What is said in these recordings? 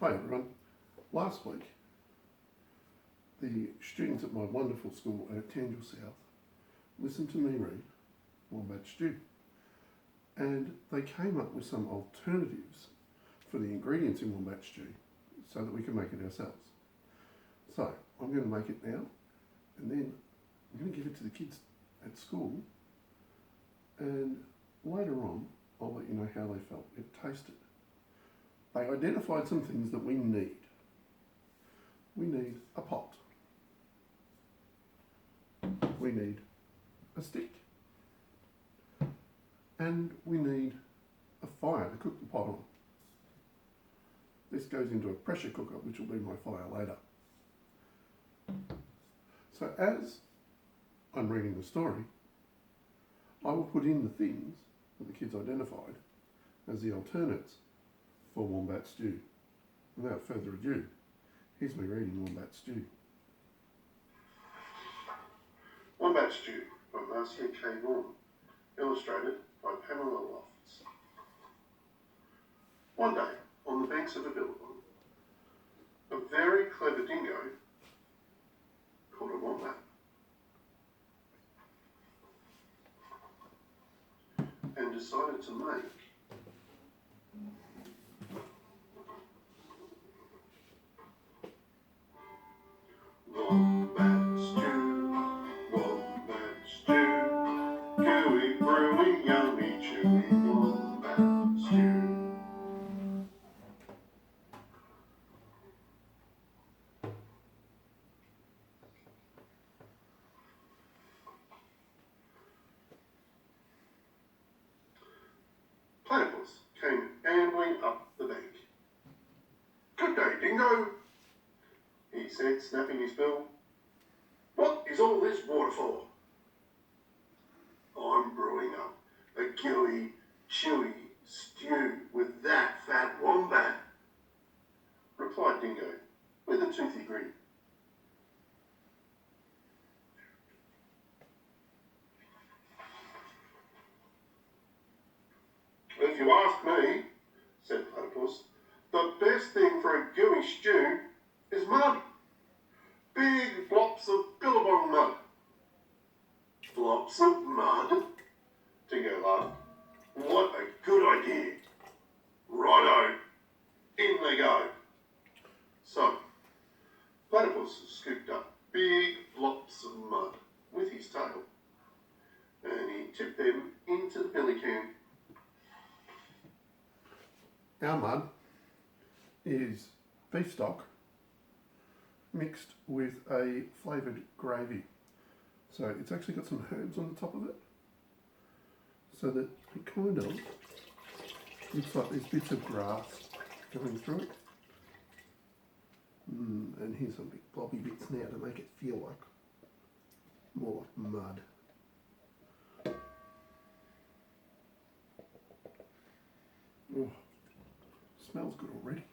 Hi everyone. Last week, the students at my wonderful school at Tangel South listened to me read Wombat Stew, and they came up with some alternatives for the ingredients in Wombat Stew so that we can make it ourselves. So I'm going to make it now, and then I'm going to give it to the kids at school, and later on I'll let you know how they felt it tasted. They identified some things that we need. We need a pot. We need a stick. And we need a fire to cook the pot on. This goes into a pressure cooker, which will be my fire later. So as I'm reading the story, I will put in the things that the kids identified as the alternates for Wombat Stew. Without further ado, here's me reading Wombat Stew. Wombat Stew by Marcia K. Vaughan, illustrated by Pamela Lofts. One day, on the banks of a billabong, a very clever dingo caught a wombat and decided to make Wombat stew, Wombat stew, gooey, brewy, yummy, chewy, Wombat stew. Platypus came ambling up the bank. "Good day, Dingo," he said, snapping his bill. "What is all this water for?" "I'm brewing up a gooey, chewy stew with that fat wombat," replied Dingo with a toothy grin. "If you ask me," said Platypus, "the best thing for a gooey stew is mud. Big flops of billabong mud." "Flops of mud?" Dingo laughed. "What a good idea. Righto, in they go." So, Platypus scooped up big flops of mud with his tail, and he tipped them into the billy can. Our mud is beef stock mixed with a flavoured gravy. So it's actually got some herbs on the top of it, so that it kind of looks like there's bits of grass going through it. And here's some big blobby bits now to make it feel like more like mud. Oh, smells good already.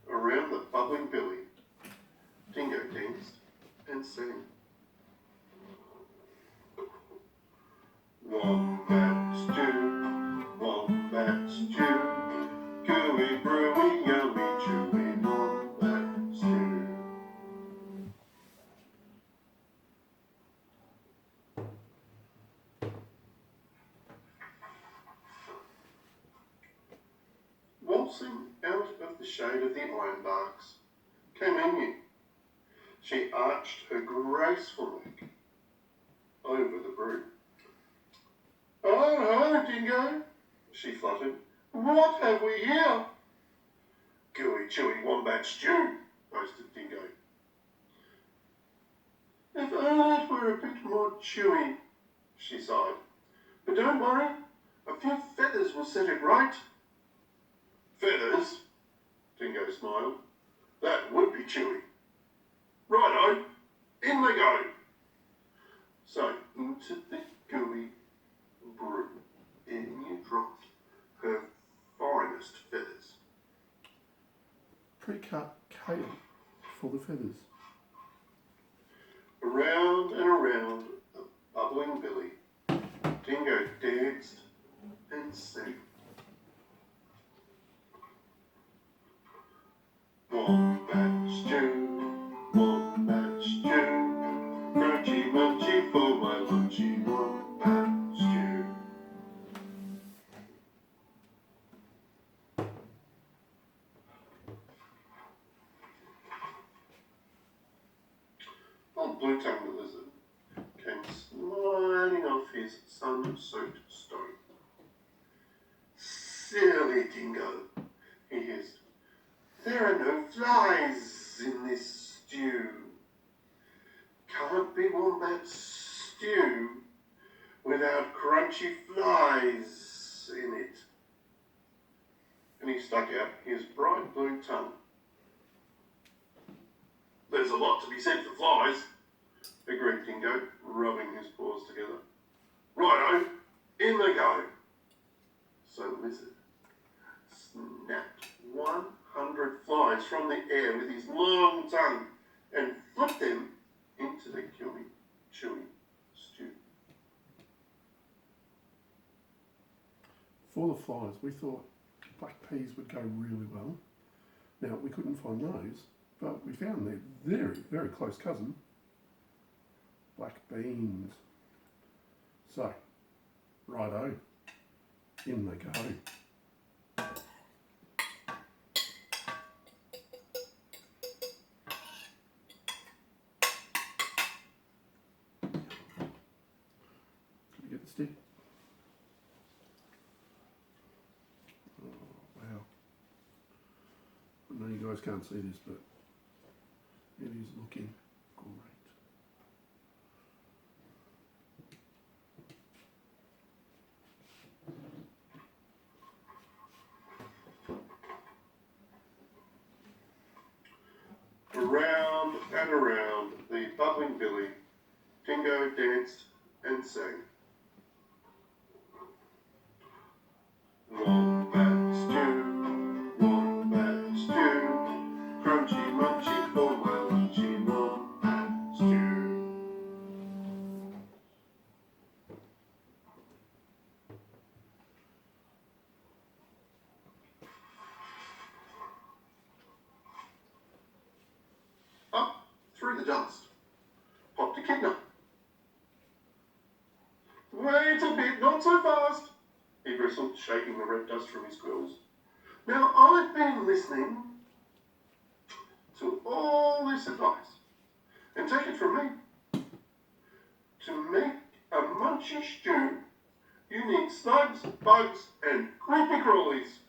Around the bubbling billy, Dingo danced and sang. Wombat stew, Wombat stew, gooey, brewy, yummy, chewy, Wombat stew. Waltzing out of the shade of the ironbarks came Emu. She arched her graceful neck over the brew. "Oh, hello, Dingo," she fluttered. "What have we here?" "Gooey, chewy wombat stew," boasted Dingo. "If only it were a bit more chewy," she sighed. "But don't worry, a few feathers will set it right." "Feathers?" Dingo smiled. "That would be chewy. Righto, in they go." So into the gooey brew, Emu dropped her finest feathers. Pre-cut kale for the feathers. Around and around the bubbling billy, Dingo blue-tongued lizard came sliding off his sun-soaked stone. "Silly dingo," he hissed. "There are no flies in this stew. Can't be wombat stew without crunchy flies in it." And he stuck out his bright blue tongue. "There's a lot to be said for flies," agreed Dingo, rubbing his paws together. "Righto, in they go." So Lizard snapped 100 flies from the air with his long tongue and flipped them into the gooey, chewy stew. For the flies, we thought black peas would go really well. Now, we couldn't find those, but we found their very, very close cousin, black beans. So, righto, in they go. Can we get the stick? Oh, wow. I know you guys can't see this, but it is looking great. Around and around the bubbling billy, Dingo danced and sang. Wombat stew, wombat stew, crunchy munchy for my lunchy wombat stew. Up through the dust popped Echidna. "Wait a bit, not so fast," he bristled, shaking the red dust from his quills. "Now, I've been listening to all this advice, and take it from me. To make a munchy stew, you need slugs, bugs, and creepy crawlies."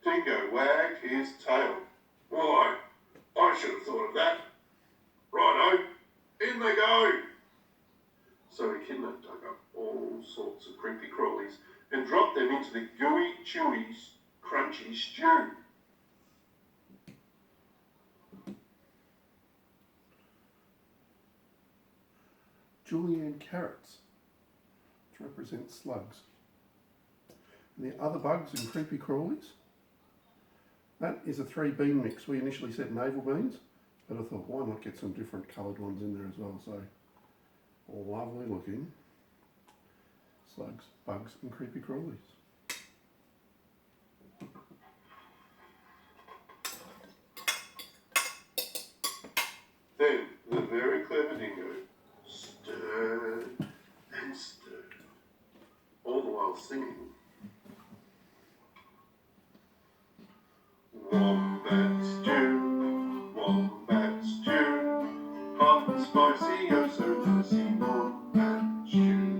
Dingo wagged his tail. "Why, I should have thought of that. Righto, in they go." So Echidna dug up all sorts of creepy crawlies and dropped them into the gooey, chewy, crunchy stew. Julienne carrots to represent slugs. And the other bugs and creepy crawlies, that is a 3 bean mix. We initially said navel beans, but I thought, why not get some different coloured ones in there as well? So, lovely looking slugs, bugs and creepy crawlies. Then the very clever Dingo stirred and stirred, all the while singing. Wombat stew, hot and spicy, oh so juicy, wombat stew.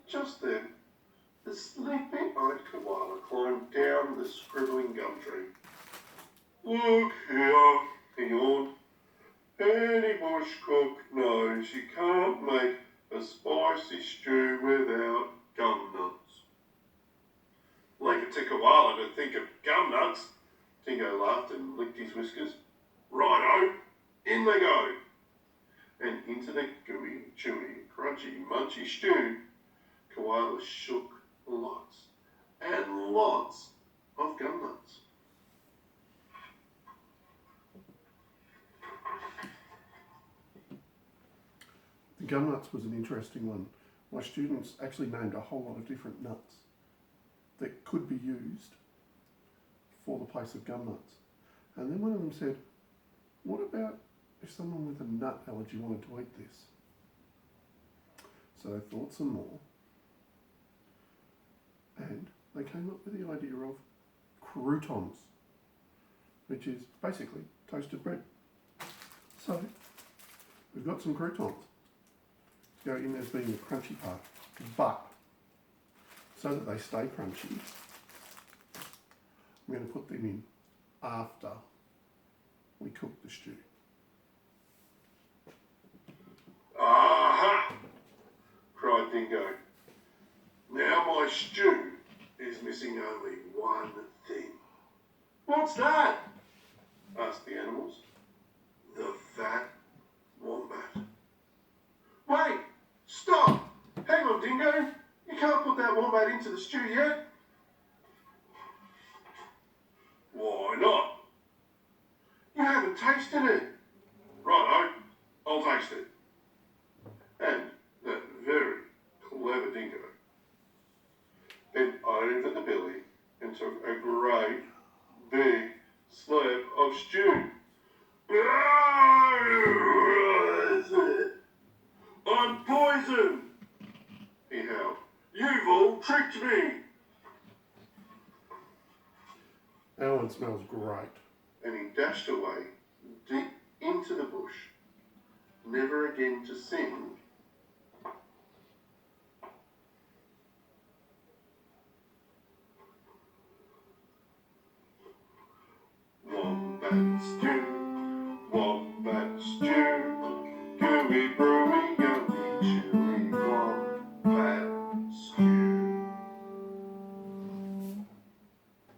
Just then, the sleepy-eyed koala climbed down the scribbling gum tree. "Look here," he yawned. "Any bush cook knows you can't make a spicy stew without gum nuts." "Leave it to koala to think of gum nuts," Dingo laughed and licked his whiskers. "Righto, in they go." And into the gooey, chewy, crunchy, munchy stew, koala shook lots and lots of gum nuts. The gum nuts was an interesting one. My students actually named a whole lot of different nuts that could be used for the place of gum nuts. And then one of them said, "What about if someone with a nut allergy wanted to eat this?" So they thought some more, and they came up with the idea of croutons, which is basically toasted bread. So we've got some croutons to go in as being the crunchy part, but so that they stay crunchy, I'm going to put them in after we cook the stew. Aha! Cried Dingo. Now my stew is missing only one thing. What's that? Asked the animals. The fat wombat. Wait! Stop! Hang on, Dingo. You can't put that wombat into the stew yet. Why not? You haven't tasted it. Righto, I'll taste it. And that very clever Dingo bent over the billy and took a great big slab of stew. I'm poisoned, he howled. You've all tricked me. Alan smells great. And he dashed away deep into the bush, never again to sing